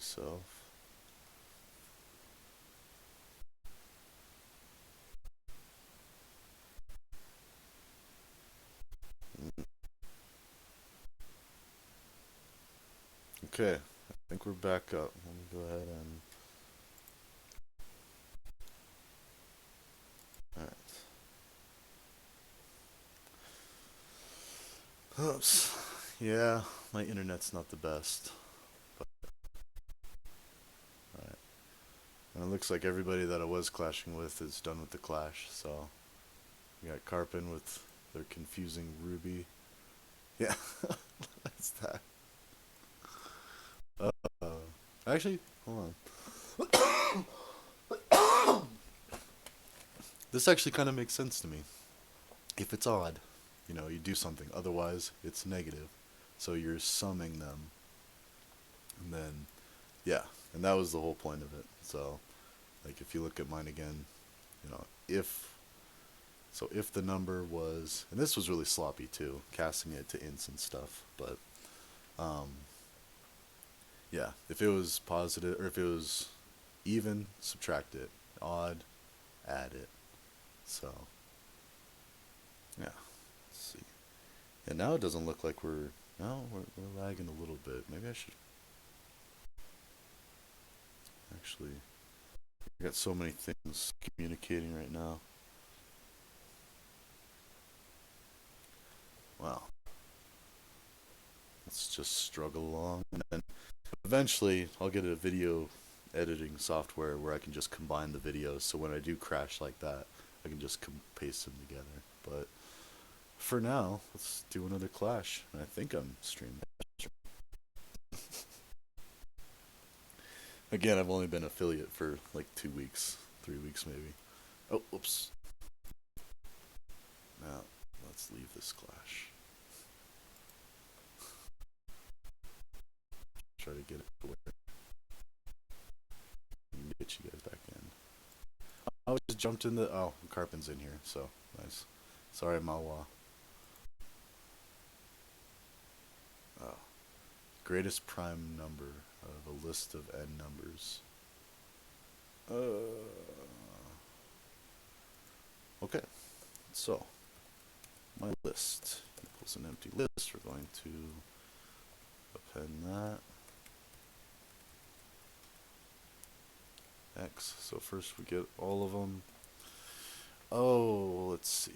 myself. Mm, Okay, I think we're back up. Let me go ahead and. Alright. Oops. Yeah, my internet's not the best. But, alright. And it looks like everybody that I was clashing with is done with the clash, so. We got Carpin with their confusing Ruby. Yeah, that's that. Uh, actually, hold on. This actually kind of makes sense to me. If it's odd, you do something. Otherwise, it's negative. So you're summing them, and then, yeah, and that was the whole point of it. So, like, if you look at mine again, if if the number was, and this was really sloppy too, casting it to ints and stuff, but um, yeah, if it was positive or if it was even, subtract it, odd, add it. So yeah, let's see. And now it doesn't look like we're no, we're lagging a little bit. Maybe I should actually. I got so many things communicating right now. Wow, let's just struggle along, and then eventually I'll get a video editing software where I can just combine the videos. So when I do crash like that, I can just paste them together. But for now, let's do another clash. And I think I'm streaming. Again, I've only been affiliate for like 2 weeks, 3 weeks maybe. Oh, oops. Now, let's leave this clash. Try to get it to where we can get you guys back in. I just jumped in the. Oh, Carpin's in here, so nice. Sorry, Mawa. Oh, greatest prime number of a list of n numbers. Okay, so my list equals an empty list. We're going to append that. X. So first we get all of them. Oh, let's see.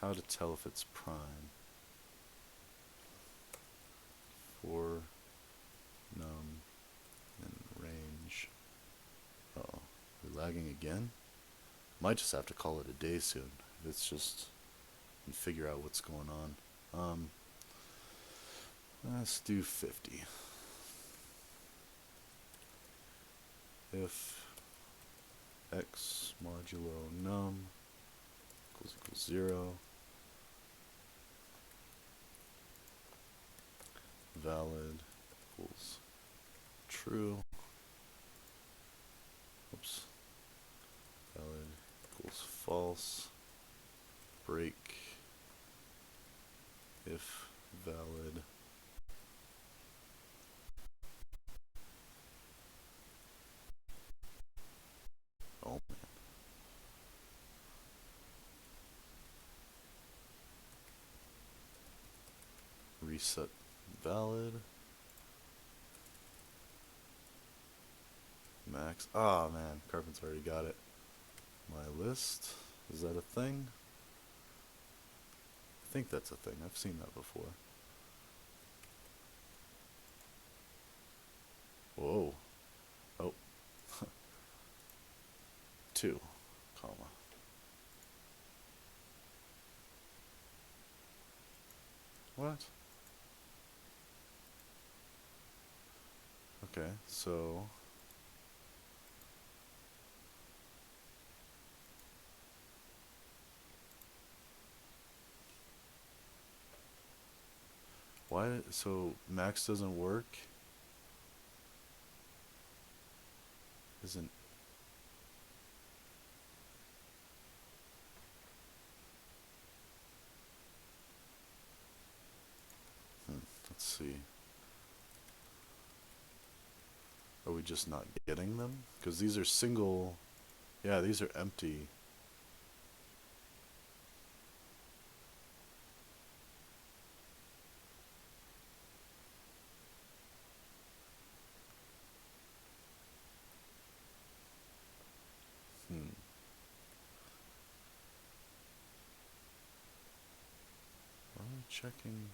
How to tell if it's prime. For num and range. Oh, we're lagging again? Might just have to call it a day soon. If it's just and figure out what's going on. Let's do 50. If x modulo num equals 0, valid equals true. Oops. Valid equals false. Break if valid. Oh man. Reset valid. Max. Ah, man, Carpin's already got it. My list. Is that a thing? I think that's a thing. I've seen that before. Whoa. Oh. 2, comma. What? Okay, so why? So max doesn't work? Isn't? Hmm, let's see. just not getting them? Because these are single... Yeah, these are empty. Hmm. Are we checking?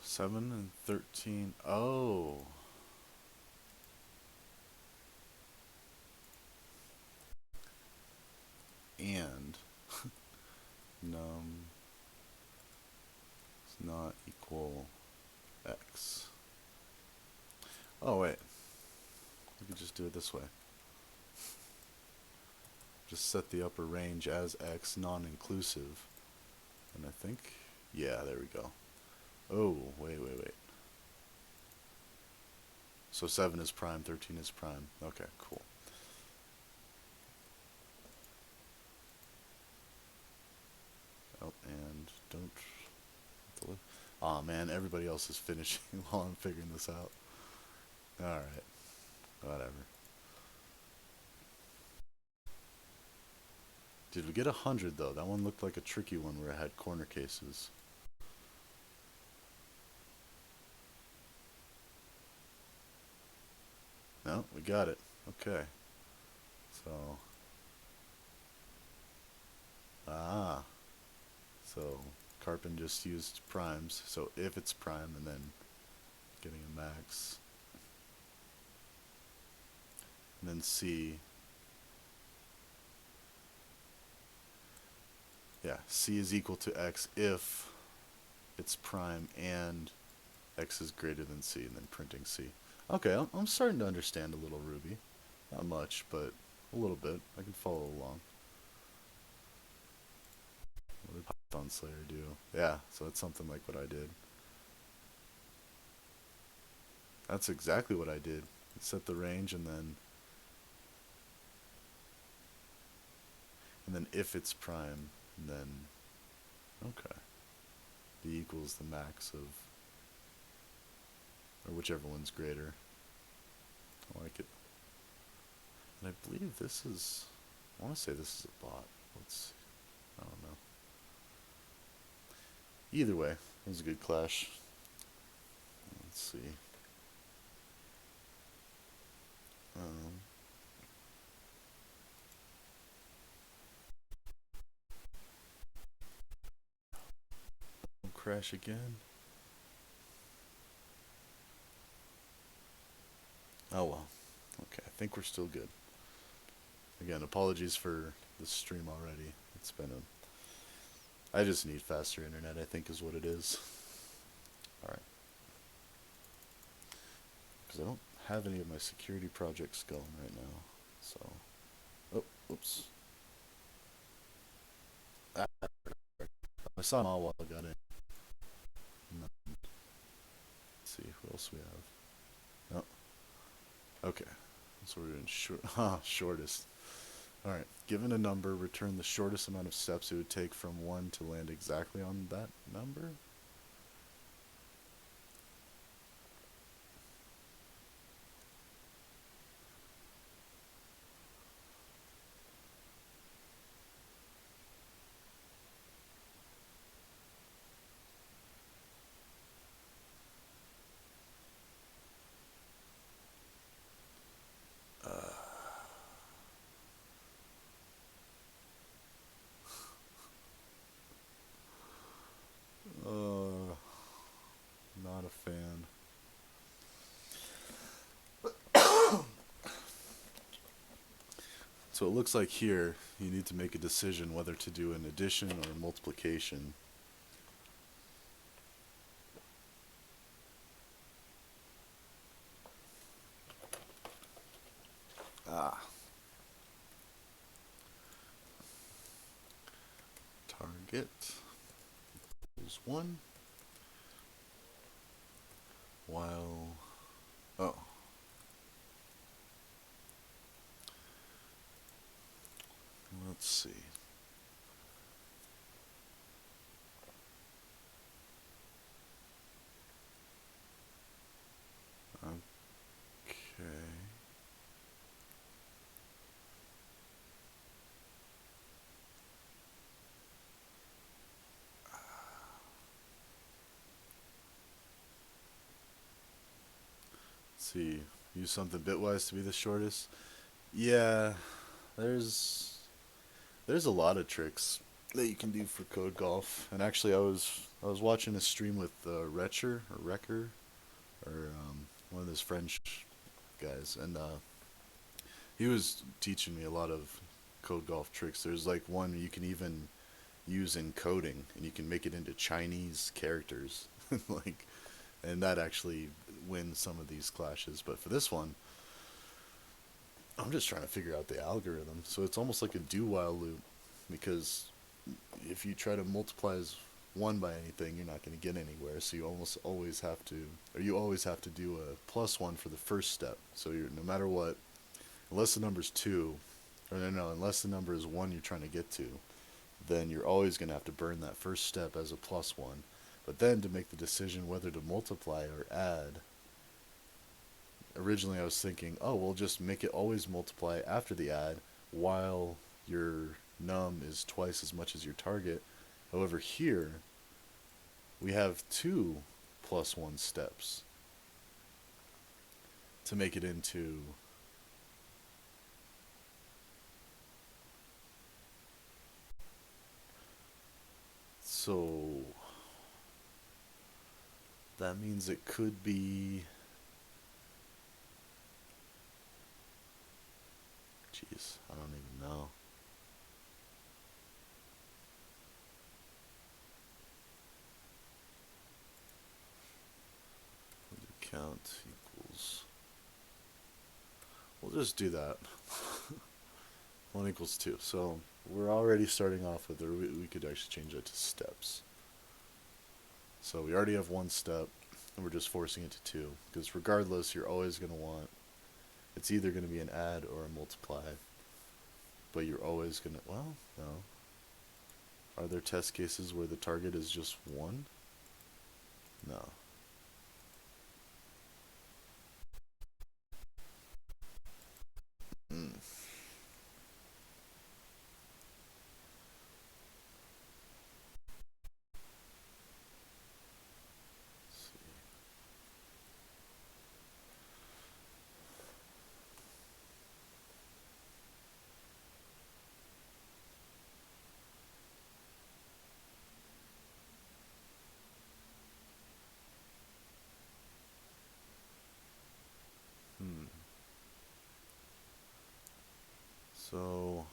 Seven and 13. Oh. And num is not equal x. Oh wait, we could just do it this way. Just set the upper range as x, non-inclusive. And I think, yeah, there we go. Oh, wait. So 7 is prime, 13 is prime. Okay, cool. Oh, and don't... Aw, man, everybody else is finishing while I'm figuring this out. Alright, whatever. Did we get 100, though? That one looked like a tricky one where it had corner cases. No, we got it. Okay. So... Ah. So, Carpin just used primes. So if it's prime and then getting a max. And then C. Yeah, C is equal to X if it's prime and X is greater than C, and then printing C. Okay, I'm starting to understand a little Ruby. Not much, but a little bit. I can follow along. What did Python Slayer do? Yeah, so it's something like what I did. That's exactly what I did. Set the range and then if it's prime, then okay. B equals the max of, or whichever one's greater. I like it. And I believe this is, I want to say this is a bot. Let's see. I don't know. Either way, it was a good clash. Let's see. Don't crash again. Oh well. Okay, I think we're still good. Again, apologies for the stream already. It's been a... I just need faster internet, I think is what it is. Alright. Because I don't have any of my security projects going right now. So... Oh, oops. Ah, I saw them all while I got in. Let's see, who else we have? Oh. Okay. So we're doing shortest. Alright. Given a number, return the shortest amount of steps it would take from 1 to land exactly on that number? Not a fan. So it looks like here you need to make a decision whether to do an addition or a multiplication. Target equals 1 while... Oh. Let's see. Okay. Let's see. Use something bitwise to be the shortest. Yeah, there's there's a lot of tricks that you can do for code golf. And actually, I was watching a stream with Retcher or Wrecker or one of those French guys, and he was teaching me a lot of code golf tricks. There's like one you can even use in coding, and you can make it into Chinese characters, like, and that actually wins some of these clashes. But for this one, I'm just trying to figure out the algorithm. So it's almost like a do while loop, because if you try to multiply as one by anything, you're not going to get anywhere. So you almost always have to, or you always have to do a plus one for the first step. So you're no matter what, unless the number's two, or no, unless the number is one you're trying to get to, then you're always going to have to burn that first step as a plus one. But then to make the decision whether to multiply or add, originally I was thinking, oh, we'll just make it always multiply after the add while your num is twice as much as your target. However, here we have two plus one steps to make it into. So that means it could be. Jeez, I don't even know. Count equals. We'll just do that. 1 equals 2. So we're already starting off with, or we could actually change that to steps. So we already have one step, and we're just forcing it to 2. Because regardless, you're always going to want, it's either going to be an add or a multiply. But you're always going to, well, no. Are there test cases where the target is just 1? No. Mm. Hmm. So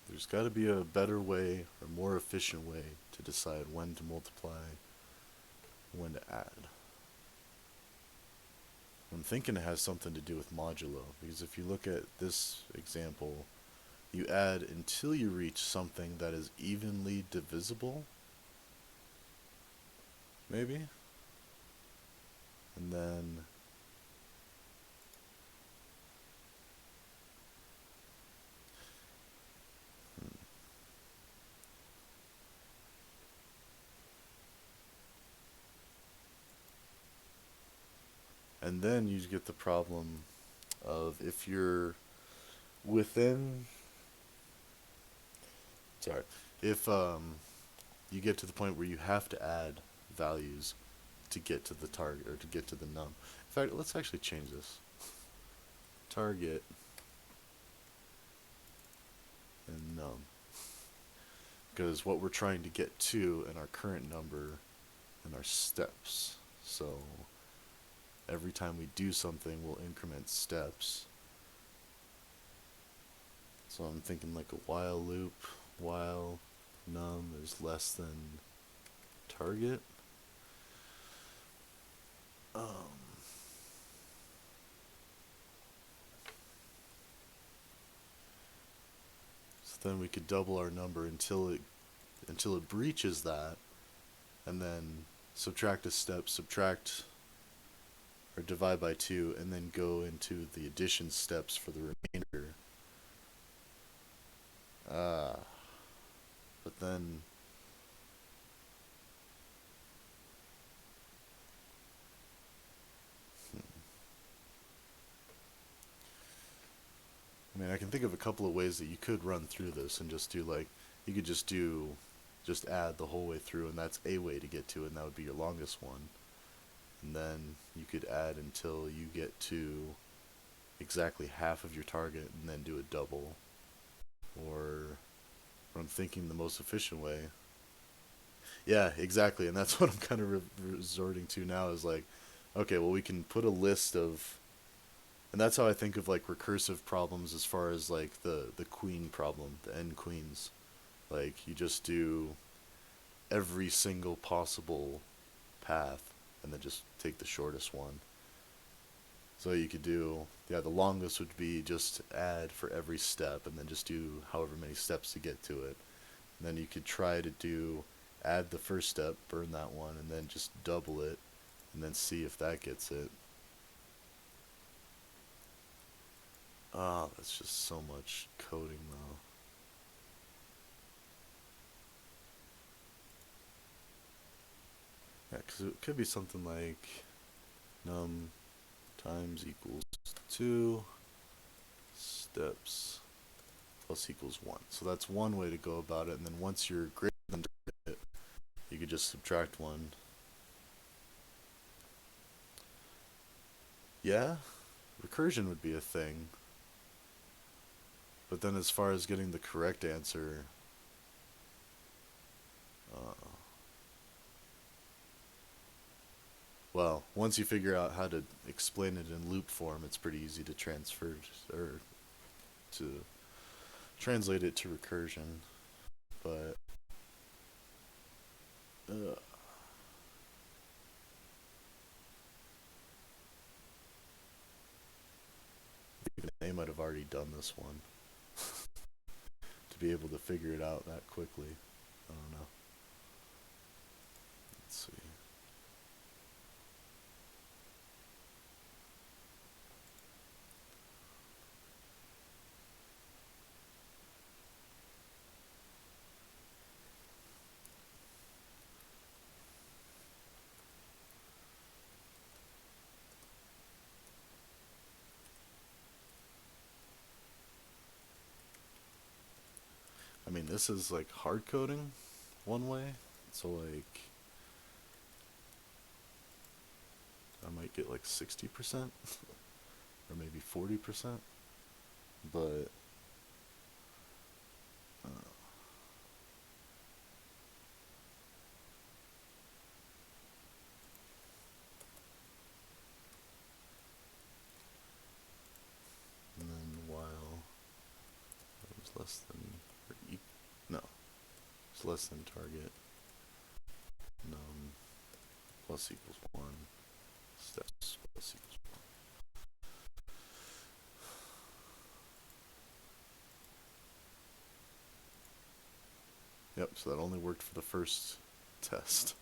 there's got to be a better way or more efficient way to decide when to multiply, when to add. I'm thinking it has something to do with modulo, because if you look at this example, you add until you reach something that is evenly divisible, maybe? And then and then you get the problem of if you're within, sorry, if you get to the point where you have to add values to get to the target or to get to the num. In fact, let's actually change this. Target and num. Because what we're trying to get to in our current number and our steps. So every time we do something, we'll increment steps. So I'm thinking like a while loop, while num is less than target. So then we could double our number until it breaches that, and then subtract a step, subtract or divide by 2, and then go into the addition steps for the remainder. But then I mean, I can think of a couple of ways that you could run through this and just do like, you could just add the whole way through, and that's a way to get to it, and that would be your longest one. And then you could add until you get to exactly half of your target and then do a double. Or, I'm thinking the most efficient way. Yeah, exactly, and that's what I'm kind of resorting to now is like, okay, well, we can put a list of, and that's how I think of like recursive problems as far as like the queen problem, the n queens. Like you just do every single possible path and then just take the shortest one. So you could do, yeah, the longest would be just add for every step and then just do however many steps to get to it. And then you could try to do, add the first step, burn that one, and then just double it and then see if that gets it. Oh, that's just so much coding though. Yeah, because it could be something like num times equals 2 steps plus equals 1. So that's one way to go about it, and then once you're greater than it, you could just subtract 1. Yeah, recursion would be a thing, but then as far as getting the correct answer, uh, well, once you figure out how to explain it in loop form, it's pretty easy to transfer or to translate it to recursion. But even they might have already done this one to be able to figure it out that quickly. I don't know. Let's see. I mean, this is like hard coding one way, so like I might get like 60% or maybe 40%, but uh, and then while it was less than or no, it's less than target num plus equals 1 steps plus equals 1. Yep, so that only worked for the first test.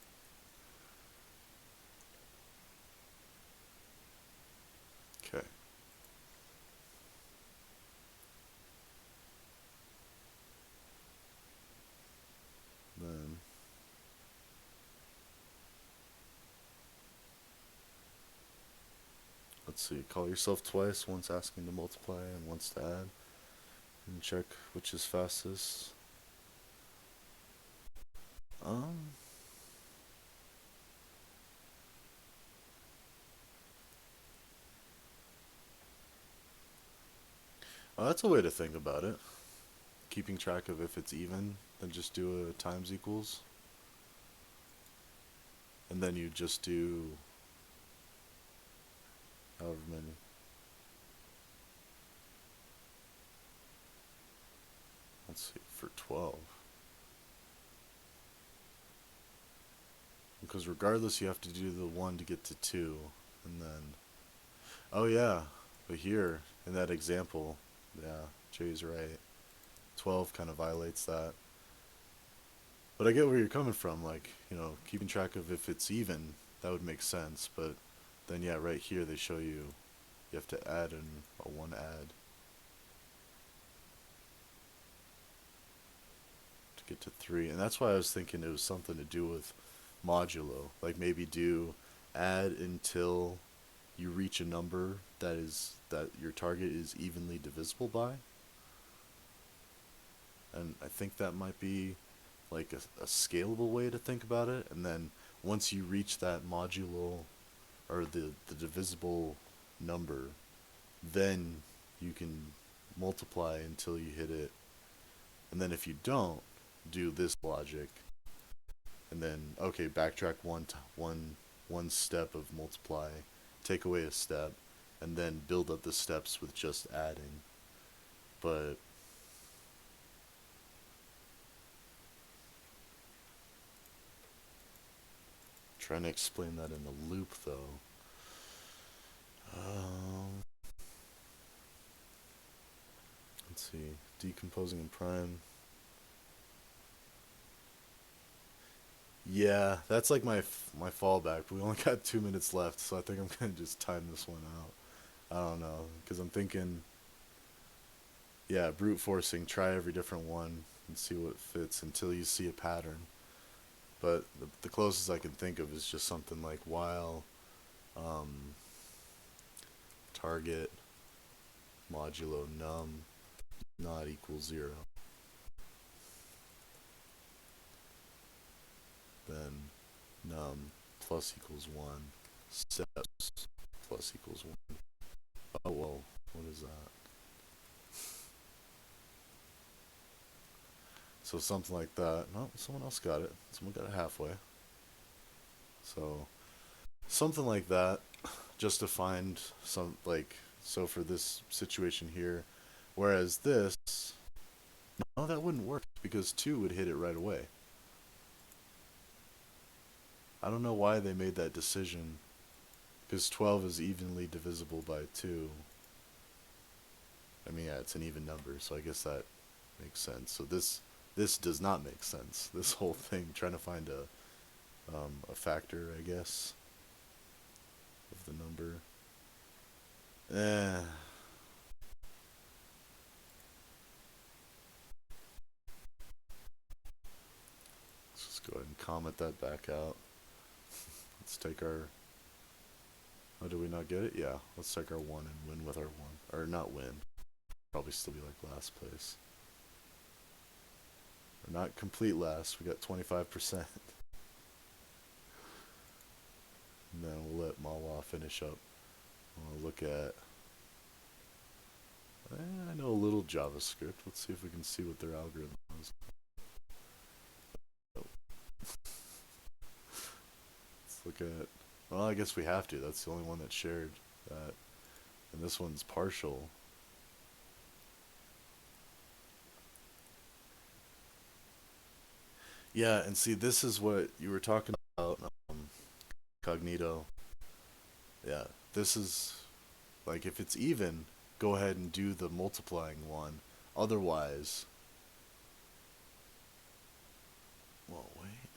Okay. Then let's see, call yourself twice, once asking to multiply and once to add, and check which is fastest. Um, that's a way to think about it. Keeping track of if it's even, then just do a times equals. And then you just do however many. Let's see, for 12. Because regardless, you have to do the 1 to get to 2. And then, oh yeah, but here, in that example, yeah, Jay's right. 12 kind of violates that. But I get where you're coming from. Like, keeping track of if it's even, that would make sense. But then, yeah, right here they show you have to add in a one add to get to three. And that's why I was thinking it was something to do with modulo. Like maybe do add until you reach a number that your target is evenly divisible by. And I think that might be like a scalable way to think about it. And then once you reach that modulo or the divisible number, then you can multiply until you hit it. And then if you don't, do this logic. And then, okay, backtrack one step of multiply, take away a step, and then build up the steps with just adding. But trying to explain that in a loop, though. Um, let's see. Decomposing in prime. Yeah, that's like my fallback. But we only got 2 minutes left, so I think I'm gonna just time this one out. I don't know, because I'm thinking, yeah, brute forcing. Try every different one and see what fits until you see a pattern. But the closest I can think of is just something like while um, target modulo num not equals 0, then num plus equals 1, steps plus equals 1. Oh, well, what is that? So something like that. No, someone else got it. Someone got it halfway. So something like that, just to find some, like, so for this situation here, whereas this, no, that wouldn't work because 2 would hit it right away. I don't know why they made that decision, because 12 is evenly divisible by 2. I mean, yeah, it's an even number, so I guess that makes sense. So this does not make sense. This whole thing, trying to find a factor, I guess, of the number. Eh. Let's just go ahead and comment that back out. Let's take our. Oh, did we not get it? Yeah. Let's take our 1 and win with our 1. Or not win. Probably still be like last place. We're not complete last. We got 25%. And then we'll let Mawa finish up. We'll look at. I know a little JavaScript. Let's see if we can see what their algorithm is. Let's look at. Well, I guess we have to. That's the only one that shared that. And this one's partial. Yeah, and see, this is what you were talking about, Cognito. Yeah, this is like if it's even, go ahead and do the multiplying one. Otherwise, well, wait.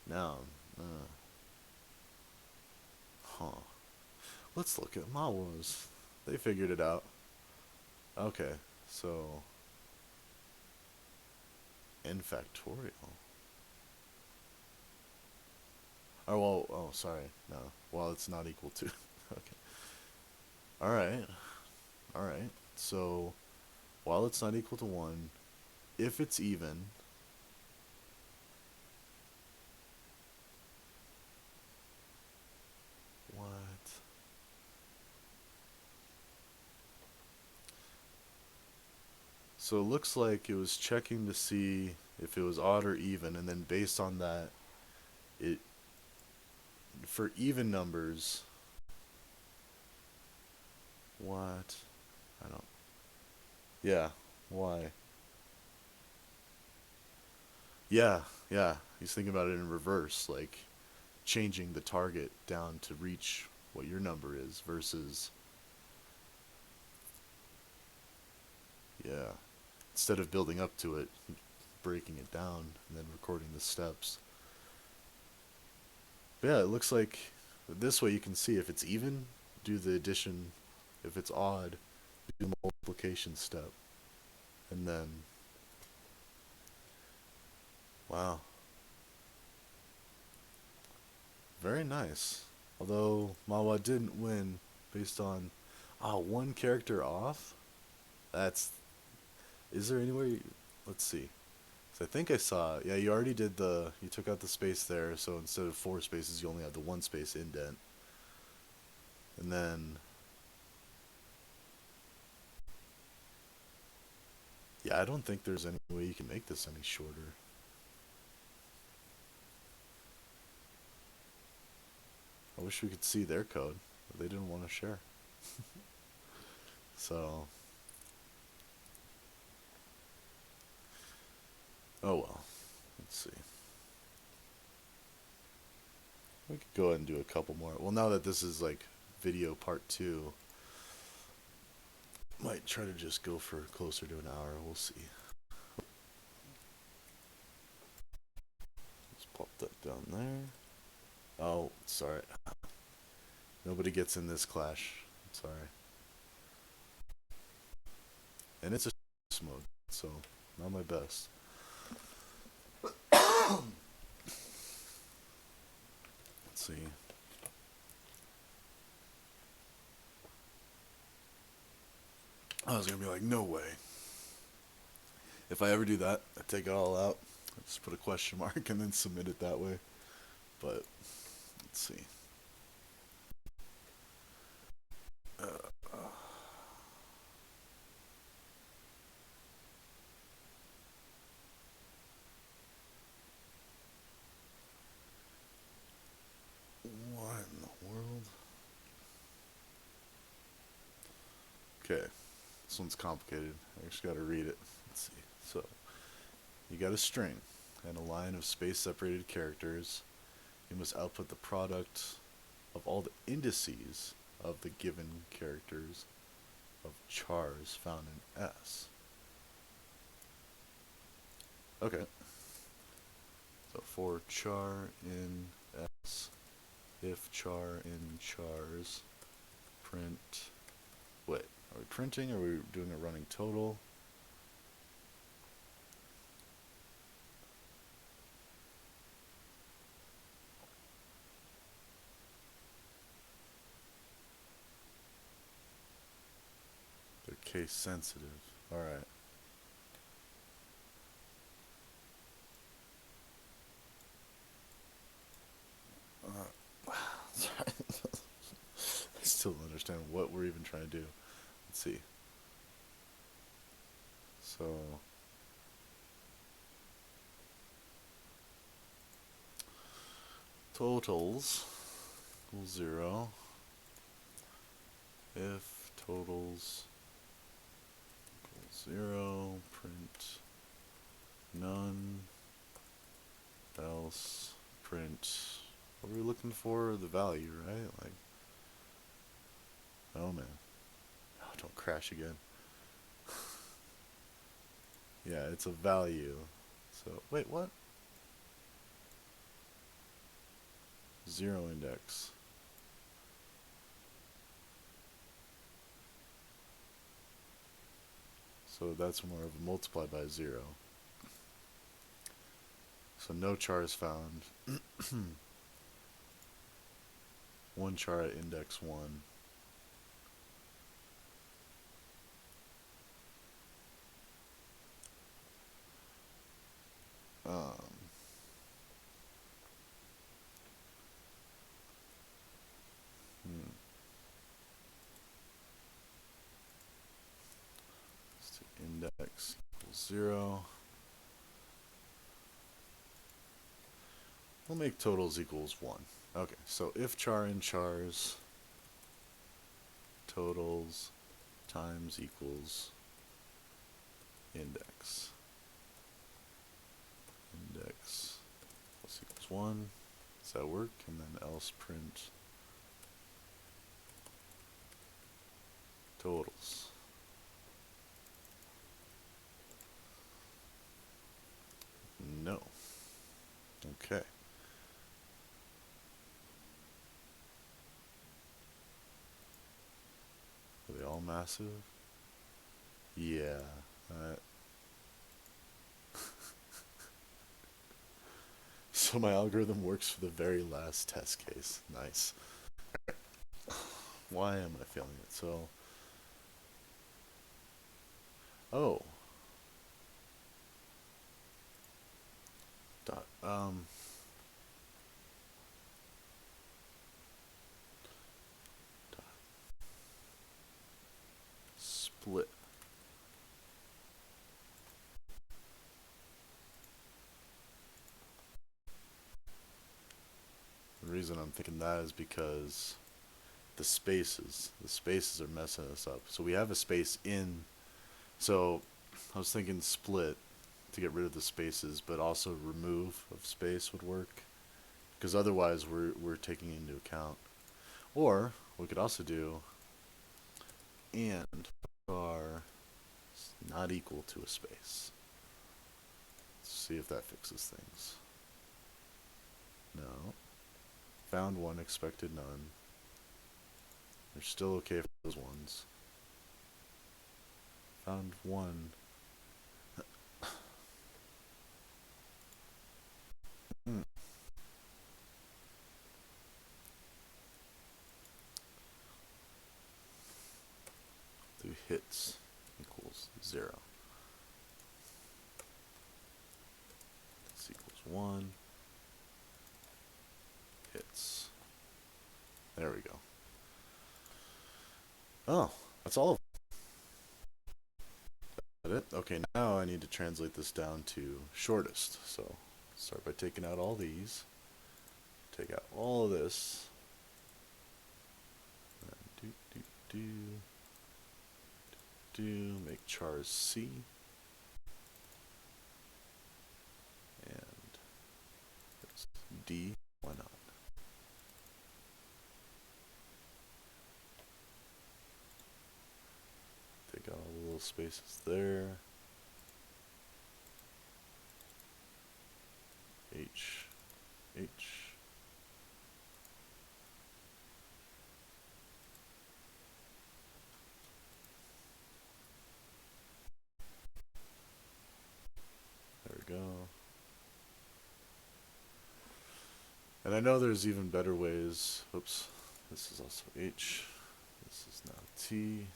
No, huh? Let's look at Mawas. They figured it out. Okay, so n factorial. Oh, well, oh, sorry, no. Well, it's not equal to. Okay. All right, all right. So while it's not equal to 1, if it's even, what? So it looks like it was checking to see if it was odd or even, and then based on that, it for even numbers. What? I don't. Yeah. Why? Yeah. Yeah. He's thinking about it in reverse, like changing the target down to reach what your number is versus, yeah, instead of building up to it, breaking it down and then recording the steps. But yeah, it looks like this way you can see if it's even, do the addition. If it's odd, do the multiplication step. And then, wow. Very nice. Although Mawa didn't win based on, one character off? That's, is there anywhere you, let's see. So I think I saw, yeah, you already did you took out the space there, so instead of 4 spaces, you only had the 1 space indent. And then, yeah, I don't think there's any way you can make this any shorter. I wish we could see their code, but they didn't want to share. So, oh well. Let's see. We could go ahead and do a couple more. Well, now that this is like video part 2, might try to just go for closer to an hour. We'll see. Let's pop that down there. Oh, sorry. Nobody gets in this clash. Sorry. And it's a mode, so not my best. Let's see. I was gonna be like, no way. If I ever do that, I take it all out. I just put a question mark and then submit it that way. But let's see. What in the world? Okay, this one's complicated. I just gotta read it. Let's see. So, you got a string and a line of space-separated characters. You must output the product of all the indices of the given characters of chars found in S. Okay. So for char in S, if char in chars, print, wait, are we printing or are we doing a running total? They're case sensitive. Alright. Sorry. I still don't understand what we're even trying to do. Let's see. So, totals equals 0 if totals equals 0, print none, else print, what are we looking for? The value, right? Like, oh man, oh, don't crash again. Yeah, it's a value. So wait, what? 0 index. So that's more of a multiply by 0. So no char is found. One char at index 1. Index equals 0. We'll make totals equals 1. Okay, so if char in chars, totals times equals index. Index plus equals 1. Does that work? And then else print totals. Okay. Are they all massive? Yeah. Uh, so my algorithm works for the very last test case. Nice. Why am I failing it? So, oh, dot, dot split. The reason I'm thinking that is because the spaces are messing us up. So we have a space in. So I was thinking split to get rid of the spaces, but also remove of space would work because otherwise we're taking into account. Or we could also do and are not equal to a space. Let's see if that fixes things. No. Found one, expected none. They're still okay for those ones. Found one. Hmm. Two hits equals 0. This equals 1. Hits. There we go. Oh, that's all of it. Okay, now I need to translate this down to shortest. So start by taking out all these. Take out all of this. And make chars C. And it's D. Why not? Take out all the little spaces there. H. H. There we go. And I know there's even better ways. Oops. This is also H. This is now T.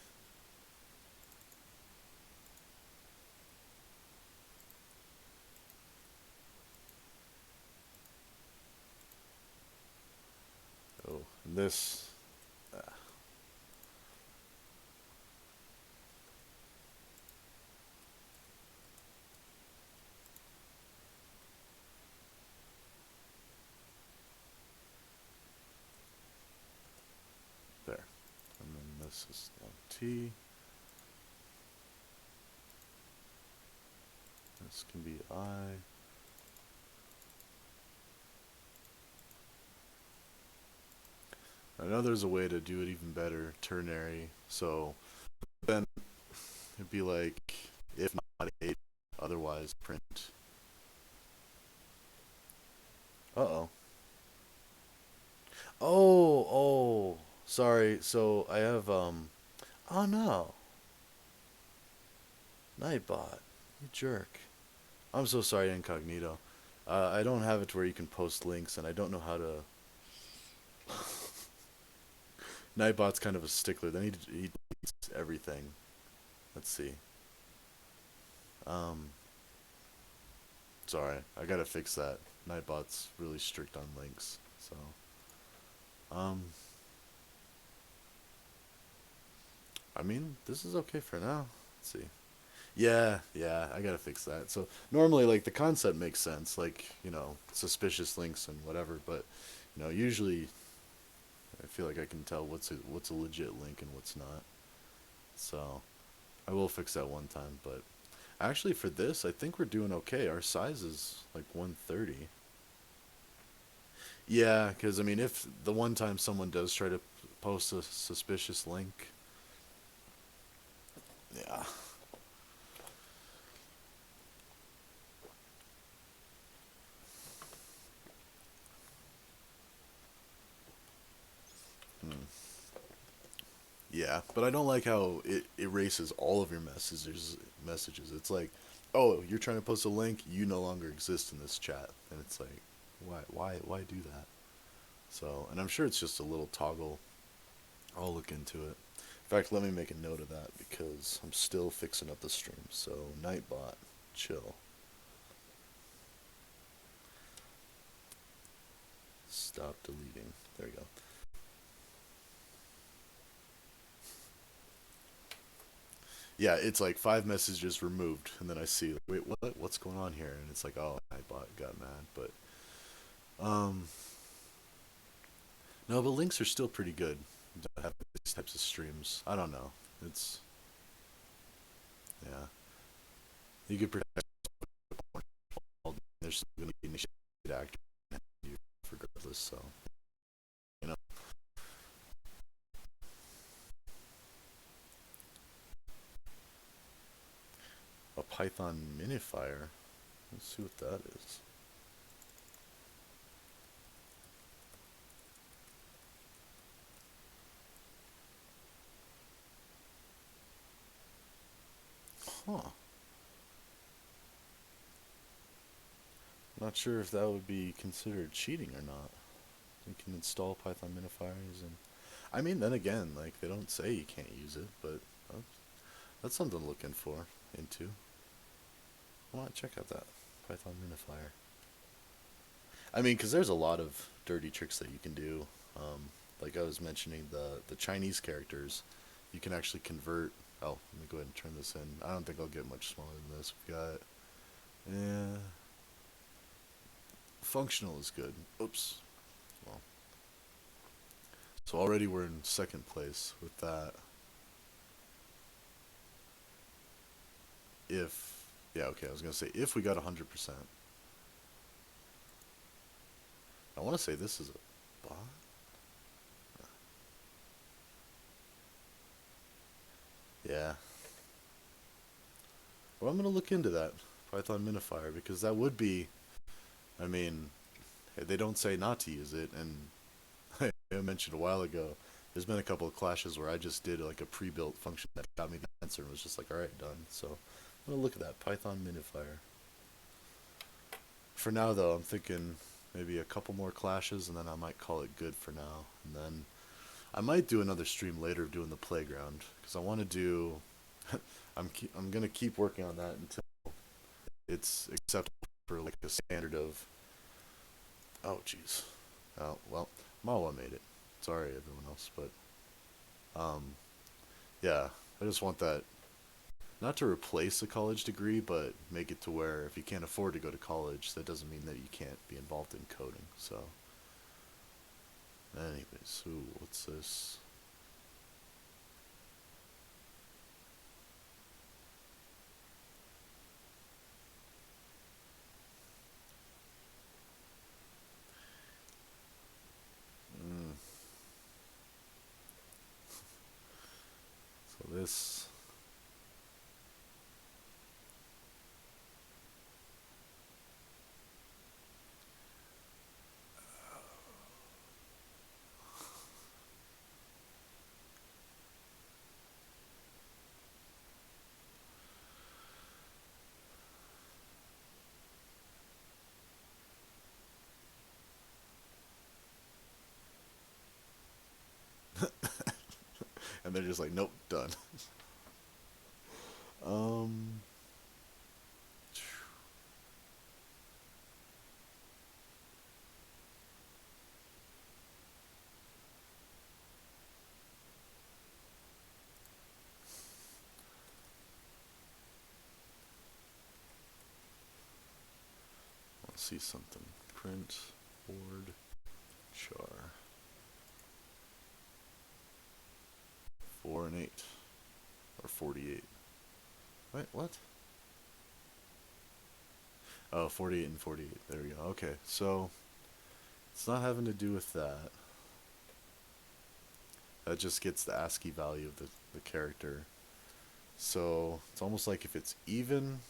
Oh, and this. Ah, there. And then this is now T. This can be I. I know there's a way to do it even better, ternary. So then it'd be like if not 8, otherwise print. Uh-oh. Oh, sorry. So I have oh no. Nightbot. You jerk. I'm so sorry, incognito. I don't have it to where you can post links, and I don't know how to. Nightbot's kind of a stickler. Then he deletes everything. Let's see. Um, sorry, I gotta fix that. Nightbot's really strict on links, so um, I mean, this is okay for now. Let's see. Yeah, I gotta fix that. So normally, like the concept makes sense, like suspicious links and whatever. But usually I feel like I can tell what's a legit link and what's not. So I will fix that one time. But actually, for this, I think we're doing okay. Our size is like 130. Yeah, because I mean, if the one time someone does try to post a suspicious link, yeah. Yeah, but I don't like how it erases all of your messages. Messages. It's like, oh, you're trying to post a link, you no longer exist in this chat, and it's like, why do that? So, and I'm sure it's just a little toggle. I'll look into it. In fact, let me make a note of that because I'm still fixing up the stream. So, Nightbot, chill. Stop deleting. There we go. Yeah, it's like 5 messages removed, and then I see, like, wait, what? What's going on here? And it's like, oh, Nightbot got mad, but um, no, but links are still pretty good. To have these types of streams. I don't know. It's yeah. You could protect all. There's still gonna be initiated actor regardless. So you know, a Python minifier. Let's see what that is. Huh. Not sure if that would be considered cheating or not. You can install Python minifiers, and I mean, then again, like they don't say you can't use it, but that's something to look in for into. I want to check out that Python minifier. I mean, because there's a lot of dirty tricks that you can do. Like I was mentioning, the Chinese characters, you can actually convert. Oh, let me go ahead and turn this in. I don't think I'll get much smaller than this. We've got, yeah, functional is good. Oops. Well, so already we're in second place with that. If, yeah, okay, I was gonna say if we got 100%. I want to say this is a bot. Yeah. Well, I'm gonna look into that Python minifier because that would be. I mean, they don't say not to use it, and I mentioned a while ago. There's been a couple of clashes where I just did like a pre-built function that got me the answer and was just like, all right, done. So I'm gonna look at that Python minifier. For now, though, I'm thinking maybe a couple more clashes, and then I might call it good for now. And then I might do another stream later of doing the playground because I want to do. I'm gonna keep working on that until it's acceptable for like a standard of. Oh, jeez. Oh well, Mawa made it. Sorry, everyone else, but um, yeah, I just want that not to replace a college degree, but make it to where if you can't afford to go to college, that doesn't mean that you can't be involved in coding. So, anyways, ooh, what's this? Mm, so this. And they're just like, nope, done. um, let's see something. Print board char 4 and 8 or 48. Wait, what? Oh, 48 and 48. There we go. Okay, so it's not having to do with that. That just gets the ASCII value of the character. So it's almost like if it's even.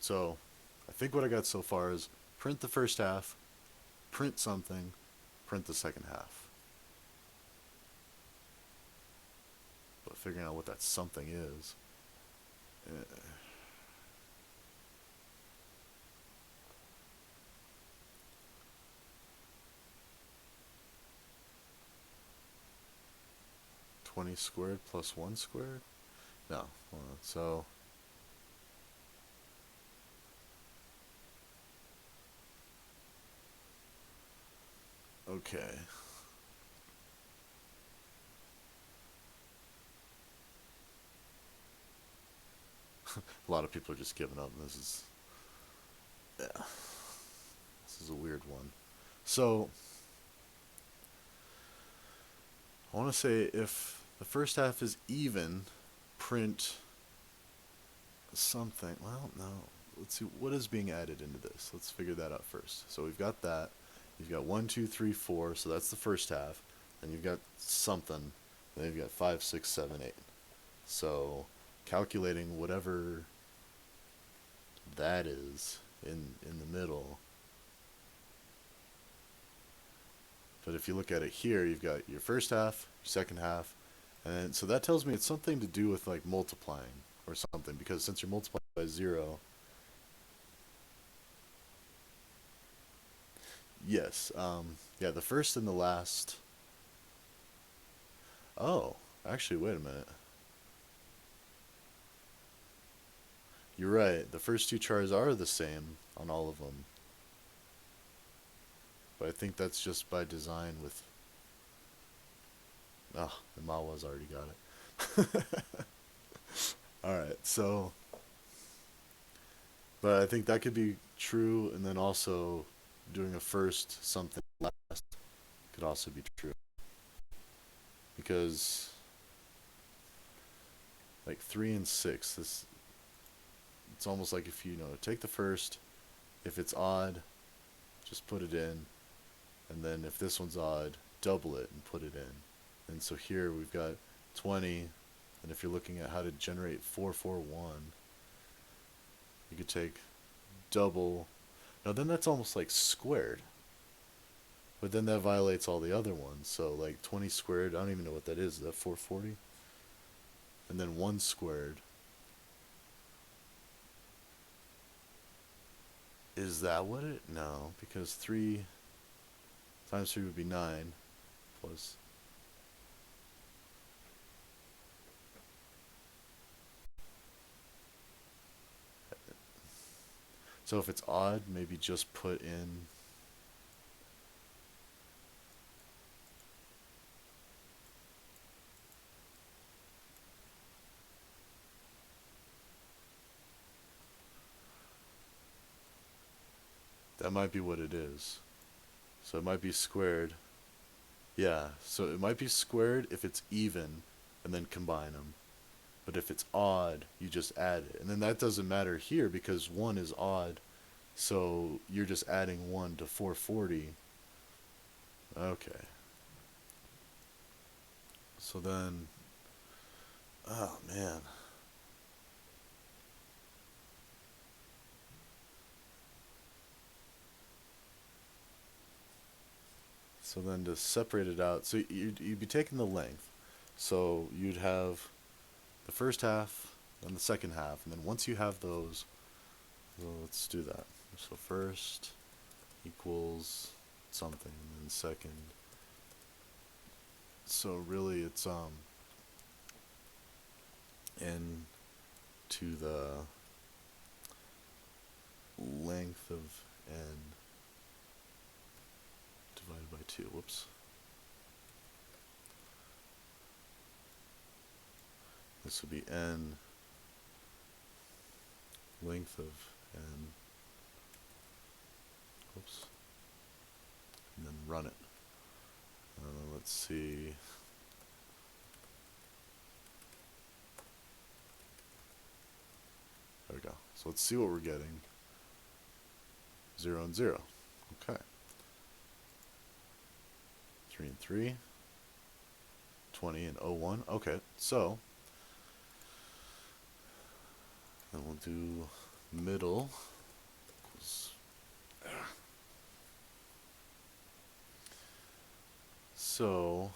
So I think what I got so far is print the first half, print something, print the second half. But figuring out what that something is. 20 squared plus 1 squared? No. Hold on. So okay. A lot of people are just giving up. This is, yeah, this is a weird one. So I want to say if the first half is even, print something. Well, no. Let's see what is being added into this. Let's figure that out first. So we've got that. You've got 1, 2, 3, 4. So that's the first half. Then you've got something. Then you've got 5, 6, 7, 8. So calculating whatever that is in the middle. But if you look at it here, you've got your first half, your second half, and so that tells me it's something to do with like multiplying or something, because since you're multiplying by 0, yes, yeah, the first and the last. Oh, actually, wait a minute. You're right. The first two chars are the same on all of them, but I think that's just by design with. Oh, the Mawa's already got it. All right, so, but I think that could be true, and then also doing a first something last could also be true, because like 3 and 6, this it's almost like if you know take the first, if it's odd, just put it in, and then if this one's odd, double it and put it in. And so here we've got 20, and if you're looking at how to generate 441, you could take double. Now then that's almost like squared, but then that violates all the other ones. So like 20 squared, I don't even know what that is. Is that 440? And then 1 squared. Is that what it? No, because 3 times 3 would be 9 plus. So if it's odd, maybe just put in. That might be what it is. So it might be squared. Yeah, so it might be squared if it's even, and then combine them. But if it's odd, you just add it. And then that doesn't matter here because 1 is odd. So you're just adding 1 to 440. Okay. So then, oh man. So then to separate it out, so you'd be taking the length. So you'd have the first half and the second half. And then once you have those, well, let's do that. So first equals something, and then second. So really it's n to the length of n divided by 2. Whoops. This would be n length of n. Whoops. And then run it. Let's see. There we go. So let's see what we're getting. 0 and 0. Okay. 3 and 3. 20 and 01. Okay, so then we'll do middle equals, so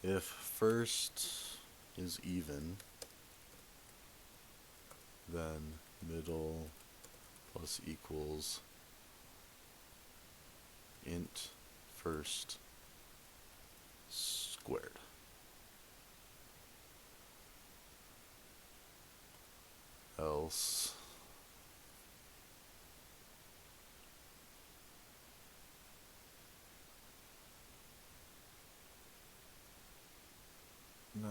if first is even, then middle plus equals int first squared. Else no.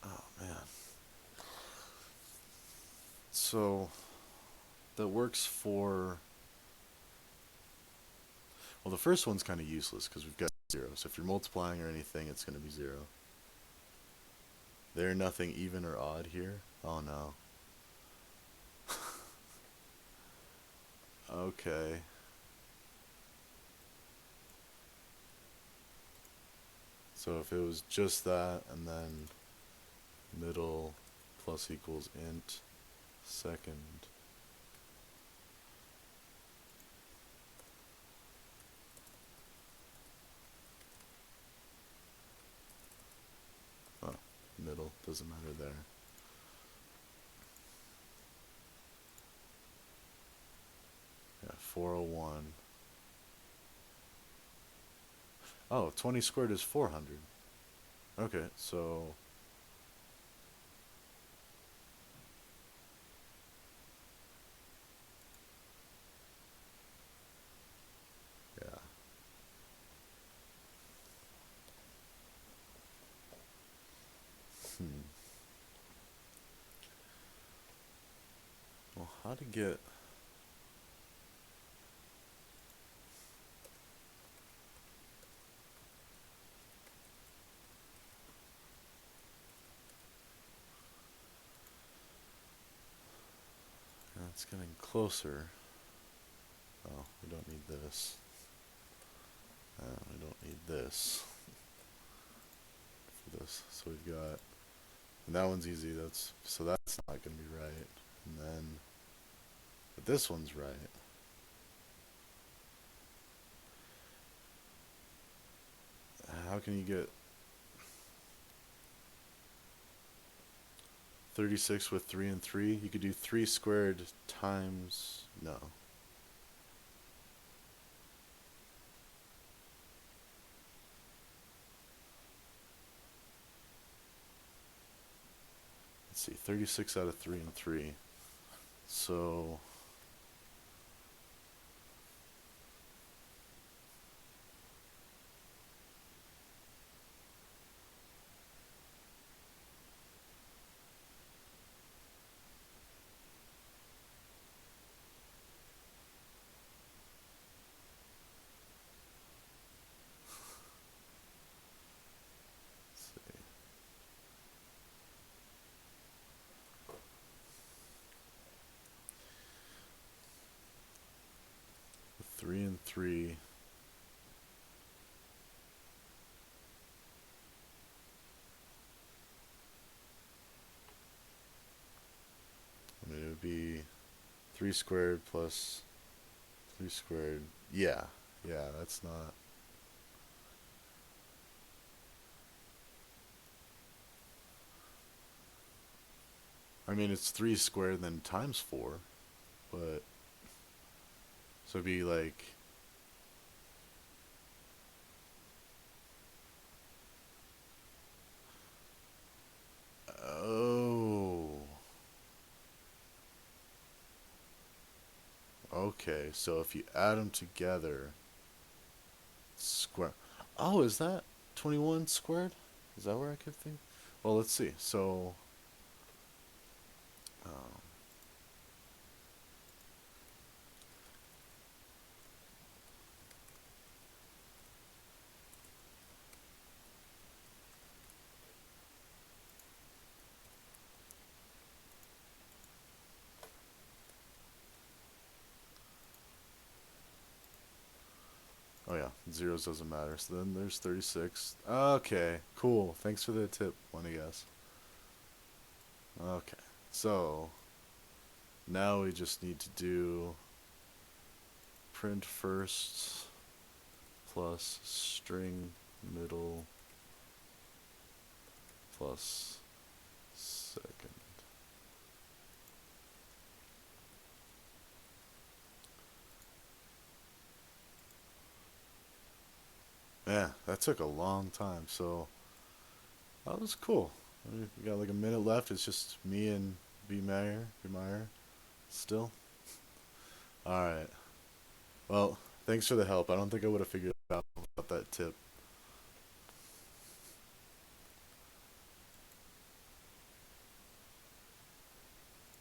Oh man. So that works for, well, the first one's kind of useless because we've got 0. So if you're multiplying or anything, it's going to be 0. There nothing even or odd here? Oh no. Okay. So if it was just that and then middle plus equals int second. Oh, middle doesn't matter there. Yeah, 401. Oh, 20 squared is 400. Okay, so yeah. Hmm. Well, how to get, it's getting closer. Oh, we don't need this. We don't need this for this. So we've got, and that one's easy. So that's not going to be right. And then, but this one's right. How can you get 36 with 3 and 3? You could do 3 squared times, no. Let's see, 36 out of 3 and 3. So let's see. 3 and 3. I mean, it would be 3 squared plus 3 squared. Yeah, yeah, that's not. I mean, it's 3 squared then times 4, but so it'd be like, oh, okay. So if you add them together, square. Oh, is that 21 squared? Is that where I could think? Well, let's see. So, um, Zeros doesn't matter. So then there's 36. Okay, cool. Thanks for the tip, one I guess. Okay, so now we just need to do print first plus string middle plus second. Yeah, that took a long time, so that was cool. We got like a minute left. It's just me and B Meyer still. All right. Well, thanks for the help. I don't think I would have figured out about that tip.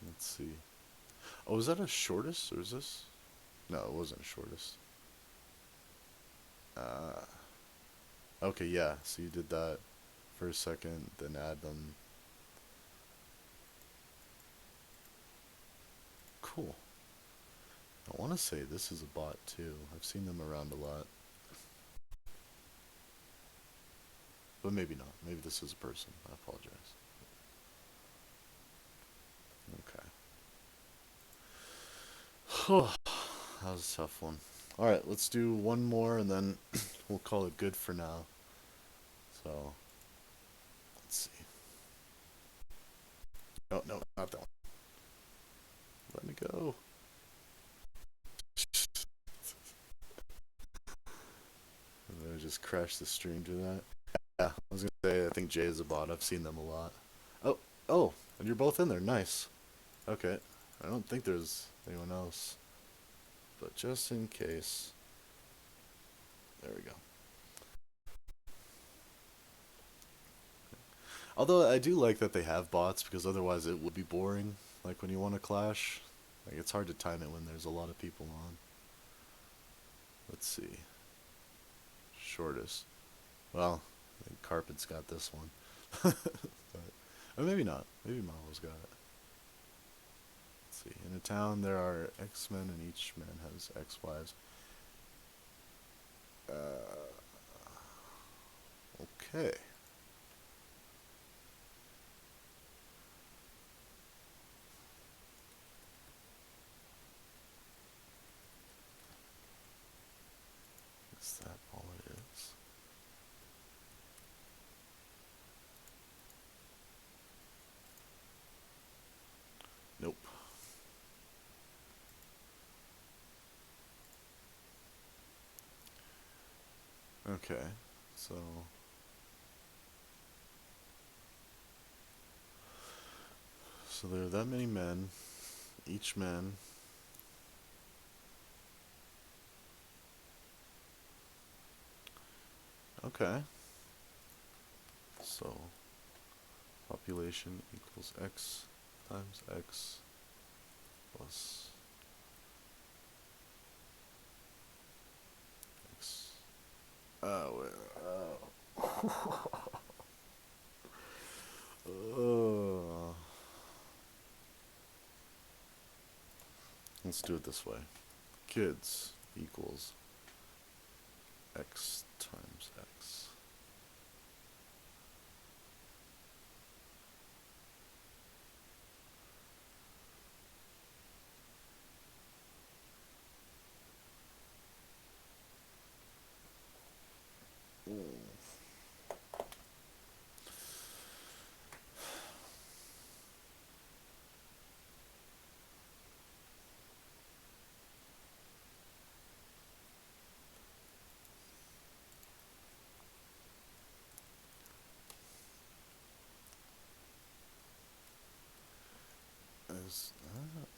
Let's see. Oh, was that a shortest or is this? No, it wasn't a shortest. Uh, okay, yeah. So you did that for a second, then add them. Cool. I want to say this is a bot too. I've seen them around a lot. But maybe not. Maybe this is a person. I apologize. Okay. That was a tough one. Alright, let's do one more and then we'll call it good for now. So, let's see. Oh, no, not that one. Let me go. I just crashed the stream to that. Yeah, I was gonna say, I think Jay is a bot. I've seen them a lot. Oh, oh, and you're both in there. Nice. Okay. I don't think there's anyone else. But just in case. There we go. Although I do like that they have bots because otherwise it would be boring. Like when you want to clash, like it's hard to time it when there's a lot of people on. Let's see. Shortest. Well, I think Carpet's got this one. But, or maybe not. Maybe Marvel's got it. Let's see. In a town there are X-Men and each man has X wives. Okay. Is that all it is? Nope. Okay. So there are that many men. Each man. Okay. So population equals X times X plus X. Oh, oh. Let's do it this way. Kids equals X times X.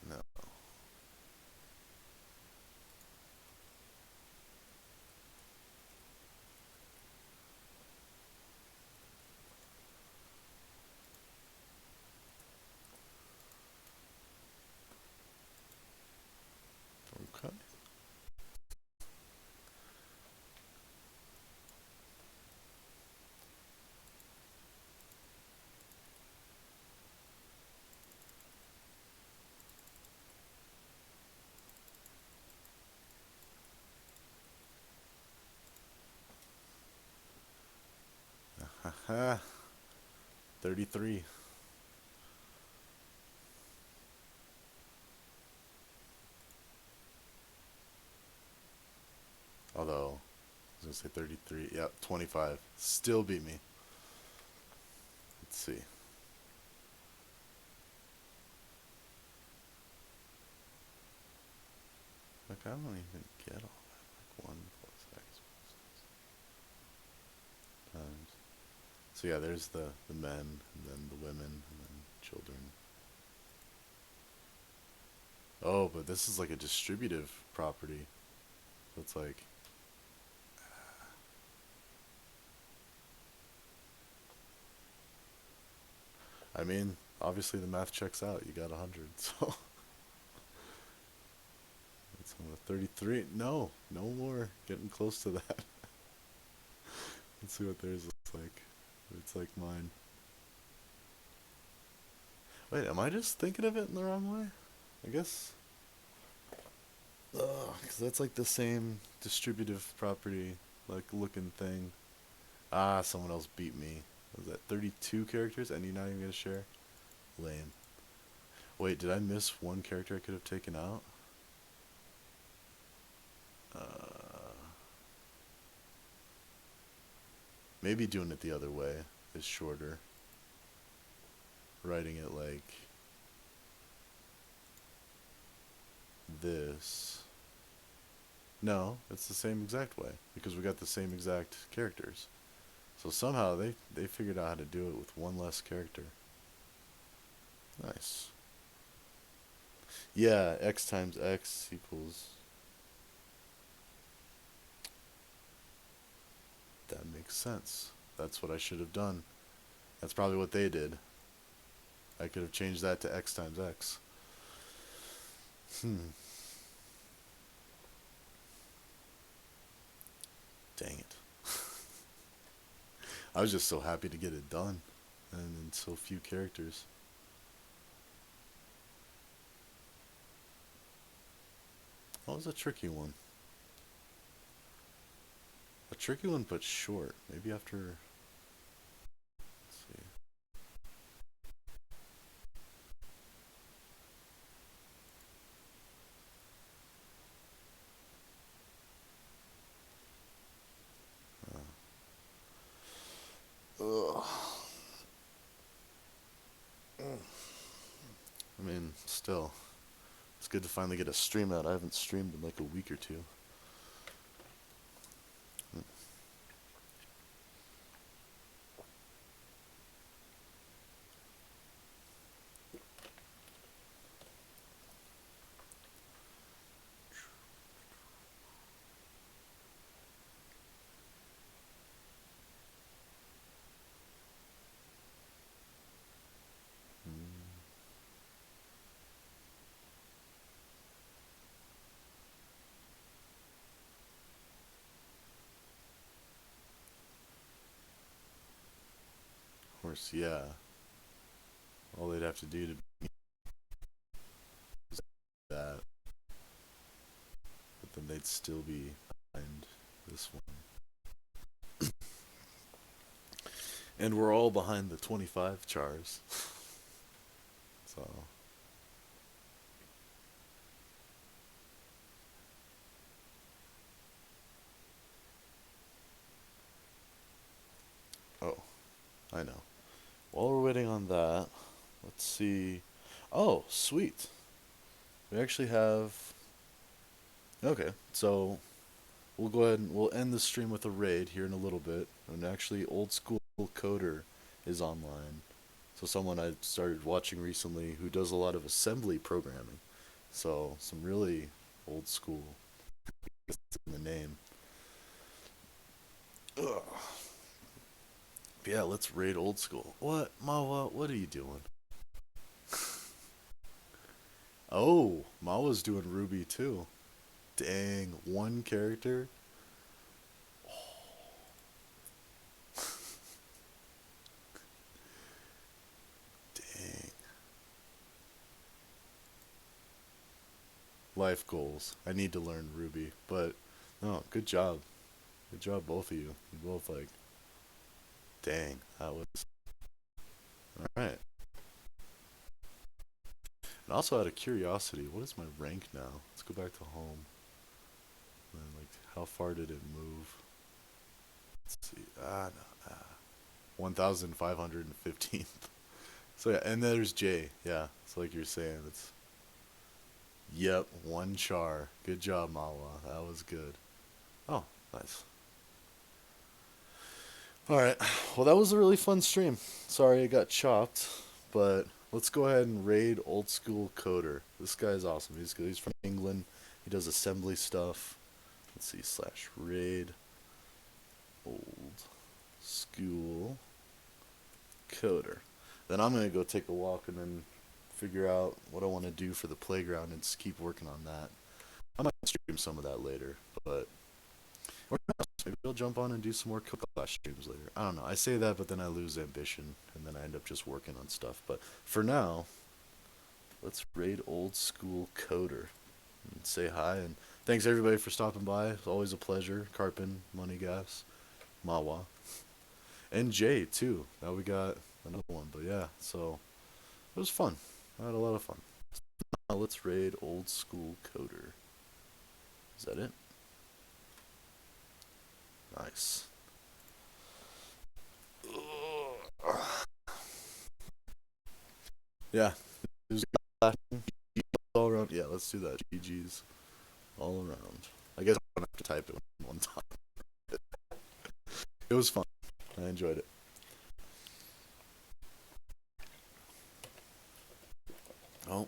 No. Okay. Haha. 33. Although, I was gonna say 33. Yep, 25. Still beat me. Let's see. Like, I don't even get all that. Like, 1 plus x times. So yeah, there's the men, and then the women, and then children. Oh, but this is like a distributive property. So it's like, I mean, obviously the math checks out. You got 100, so that's 33. No, no more. Getting close to that. Let's see what theirs looks like. It's like mine. Wait, am I just thinking of it in the wrong way? I guess. Because that's like the same distributive property, like looking thing. Ah, someone else beat me. Was that 32 characters and you're not even gonna share? Lame. Wait, did I miss one character I could have taken out? Uh, Maybe doing it the other way is shorter. Writing it like this. No, it's the same exact way because we got the same exact characters. So somehow they figured out how to do it with one less character. Nice. Yeah, x times x equals. That makes sense. That's what I should have done. That's probably what they did. I could have changed that to x times x. Hmm. Dang it. I was just so happy to get it done. And in so few characters. That was a tricky one. A tricky one, but short. Maybe after. Let's see. Ugh. I mean, still. It's good to finally get a stream out. I haven't streamed in like a week or two. Of course, yeah. All they'd have to do to is that, but then they'd still be behind this one. And we're all behind the 25 chars. So, oh, I know. While we're waiting on that, let's see. Oh, sweet. We actually have. Okay, so we'll go ahead and we'll end the stream with a raid here in a little bit. And actually, old school coder is online. So someone I started watching recently who does a lot of assembly programming. So some really old school in the name. Ugh. Yeah, let's raid old school. What, Mawa? What are you doing? Oh, Mawa's doing Ruby too. Dang, one character. Dang. Life goals. I need to learn Ruby, but no, good job. Good job, both of you. You both like Dang, that was all right. And also out of curiosity, what is my rank now? Let's go back to home. And like, how far did it move? Let's see. No, 1,515th. So yeah, and there's J. Yeah, it's like you're saying. It's yep, one char. Good job, Mawa. That was good. Oh, nice. All right. Well, that was a really fun stream. Sorry it got chopped, but let's go ahead and raid old school coder. This guy's awesome. He's good. He's from England. He does assembly stuff. Let's see, slash raid old school coder. Then I'm gonna go take a walk and then figure out what I want to do for the playground and just keep working on that. I might stream some of that later, but or maybe I'll jump on and do some more Cook Clash streams later. I don't know. I say that, but then I lose ambition, and then I end up just working on stuff. But for now, let's raid old school coder and say hi. And thanks everybody for stopping by. It's always a pleasure. Carpin, Money Gas, Mawa, and Jay too. Now we got another one. But yeah, so it was fun. I had a lot of fun. Now let's raid old school coder. Is that it? Nice. Yeah. It was all around. Yeah, let's do that. GG's all around. I guess I don't have to type it one time. It was fun. I enjoyed it. Oh,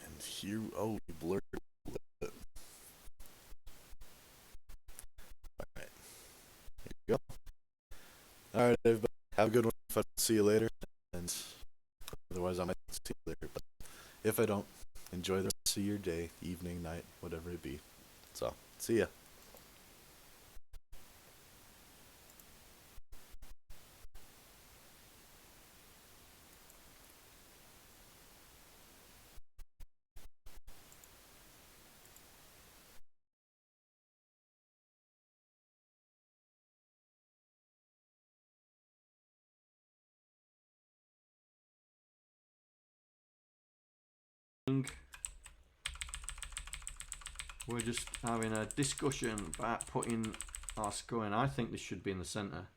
and here. Oh, we blurred it a little bit. All right. Here you go. All right, everybody. Have a good one. If I don't see you later. And otherwise, I might see you later. But if I don't, enjoy the rest of your day, evening, night, whatever it be. So, see ya. We're just having a discussion about putting our scoring. I think this should be in the centre.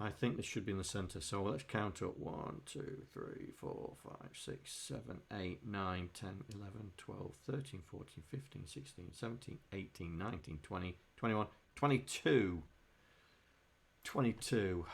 I think this should be in the centre. So let's count up 1, 2, 3, 4, 5, 6, 7, 8, 9, 10, 11, 12, 13, 14, 15, 16, 17, 18, 19, 20, 21, 22. 22.